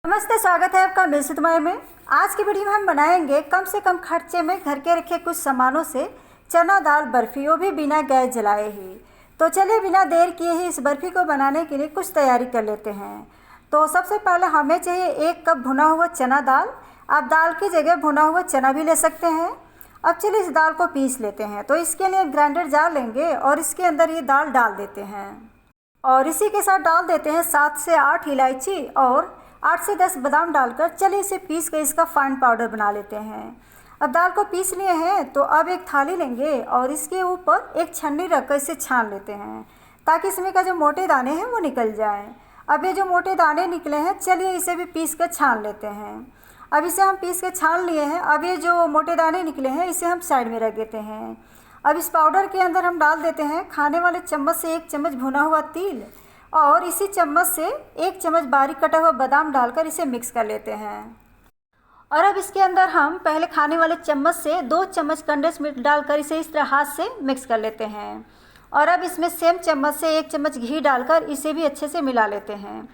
नमस्ते, स्वागत है आपका मिल्सितमय में। आज की वीडियो में हम बनाएंगे कम से कम खर्चे में घर के रखे कुछ सामानों से चना दाल बर्फ़ी, वो भी बिना गैस जलाए ही। तो चलिए बिना देर किए ही इस बर्फ़ी को बनाने के लिए कुछ तैयारी कर लेते हैं। तो सबसे पहले हमें चाहिए 1 कप भुना हुआ चना दाल। आप दाल की जगह भुना हुआ चना भी ले सकते हैं। अब चलिए इस दाल को पीस लेते हैं। तो इसके लिए ग्राइंडर जार लेंगे और इसके अंदर ये दाल डाल देते हैं और इसी के साथ डाल देते हैं 7 से 8 इलायची और 8 से 10 बादाम डालकर चलिए इसे पीस कर इसका फाइन पाउडर बना लेते हैं। अब दाल को पीस लिए हैं तो अब एक थाली लेंगे और इसके ऊपर एक छन्नी रखकर इसे छान लेते हैं ताकि इसमें का जो मोटे दाने हैं वो निकल जाएं। अब ये जो मोटे दाने निकले हैं, चलिए इसे भी पीस कर छान लेते हैं। अब इसे हम पीस के छान लिए हैं। अब ये जो मोटे दाने निकले हैं इसे हम साइड में रख देते हैं। अब इस पाउडर के अंदर हम डाल देते हैं खाने वाले चम्मच से 1 चम्मच भुना हुआ तिल और इसी चम्मच से 1 चम्मच बारीक कटा हुआ बादाम डालकर इसे मिक्स कर लेते हैं। और अब इसके अंदर हम पहले खाने वाले चम्मच से 2 चम्मच कंडेंस मिल्क डालकर इसे इस तरह हाथ से मिक्स कर लेते हैं। और अब इसमें सेम चम्मच से 1 चम्मच घी डालकर इसे भी अच्छे से मिला लेते हैं।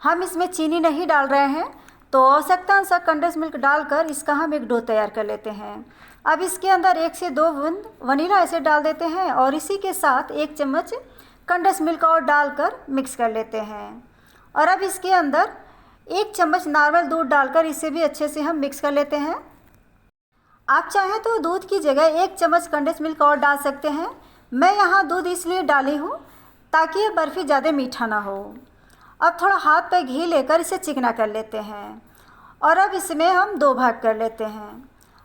हम इसमें चीनी नहीं डाल रहे हैं, तो आवश्यकता अनुसार कंडेंस मिल्क डालकर इसका हम एक डो तैयार कर लेते हैं। अब इसके अंदर 1 से 2 बूंद वनीला एसिड डाल देते हैं और इसी के साथ 1 चम्मच कंडेंस मिल्क और डालकर मिक्स कर लेते हैं। और अब इसके अंदर 1 चम्मच नॉर्मल दूध डालकर इसे भी अच्छे से हम मिक्स कर लेते हैं। आप चाहें तो दूध की जगह 1 चम्मच कंडेंस मिल्क और डाल सकते हैं। मैं यहाँ दूध इसलिए डाली हूँ ताकि ये बर्फ़ी ज़्यादा मीठा ना हो। अब थोड़ा हाथ पे घी लेकर इसे चिकना कर लेते हैं और अब इसमें हम 2 भाग कर लेते हैं।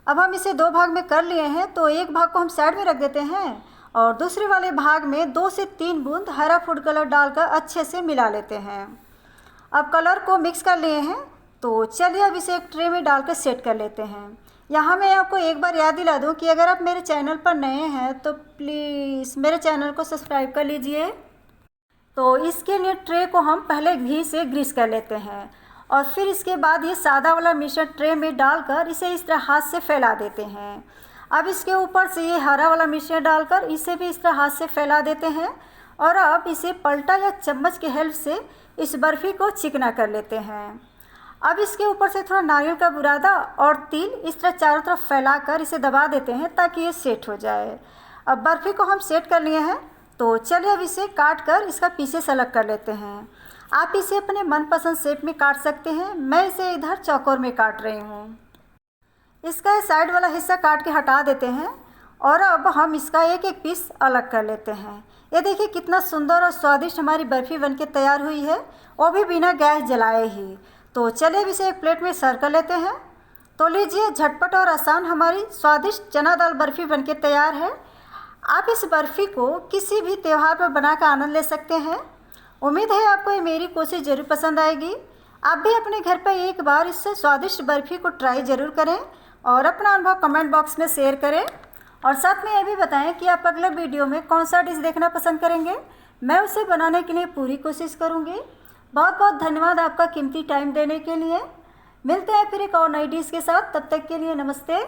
अब हम इसे 2 भाग में कर लिए हैं तो एक भाग को हम साइड में रख देते हैं और दूसरे वाले भाग में 2 से 3 बूंद हरा फूड कलर डालकर अच्छे से मिला लेते हैं। अब कलर को मिक्स कर लिए हैं तो चलिए अब इसे एक ट्रे में डालकर सेट कर लेते हैं। यहाँ मैं आपको एक बार याद दिला दूँ कि अगर आप मेरे चैनल पर नए हैं तो प्लीज़ मेरे चैनल को सब्सक्राइब कर लीजिए। तो इसके लिए ट्रे को हम पहले घी से ग्रीस कर लेते हैं और फिर इसके बाद ये सादा वाला मिश्रण ट्रे में डालकर इसे इस तरह हाथ से फैला देते हैं। अब इसके ऊपर से ये हरा वाला मिश्रण डालकर इसे भी इस तरह हाथ से फैला देते हैं और अब इसे पलटा या चम्मच की हेल्प से इस बर्फ़ी को चिकना कर लेते हैं। अब इसके ऊपर से थोड़ा नारियल का बुरादा और तिल इस तरह चारों तरफ फैलाकर इसे दबा देते हैं ताकि ये सेट हो जाए। अब बर्फ़ी को हम सेट कर लिए हैं तो चलिए अब इसे काट कर इसका पीसेस अलग कर लेते हैं। आप इसे अपने मनपसंद शेप में काट सकते हैं। मैं इसे इधर चौकोर में काट रही हूँ। इसका साइड वाला हिस्सा काट के हटा देते हैं और अब हम इसका एक एक पीस अलग कर लेते हैं। ये देखिए कितना सुंदर और स्वादिष्ट हमारी बर्फ़ी बनके तैयार हुई है, वो भी बिना गैस जलाए ही। तो चलिए अब इसे एक प्लेट में सर्व कर लेते हैं। तो लीजिए, झटपट और आसान हमारी स्वादिष्ट चना दाल बर्फ़ी बनके तैयार है। आप इस बर्फ़ी को किसी भी त्यौहार पर बनाकर आनंद ले सकते हैं। उम्मीद है आपको ये मेरी कोशिश ज़रूर पसंद आएगी। आप भी अपने घर पर एक बार इससे स्वादिष्ट बर्फ़ी को ट्राई ज़रूर करें और अपना अनुभव कमेंट बॉक्स में शेयर करें और साथ में ये भी बताएं कि आप अगले वीडियो में कौन सा डिश देखना पसंद करेंगे। मैं उसे बनाने के लिए पूरी कोशिश करूँगी। बहुत बहुत धन्यवाद आपका कीमती टाइम देने के लिए। मिलते हैं फिर एक और नई डिश के साथ। तब तक के लिए नमस्ते।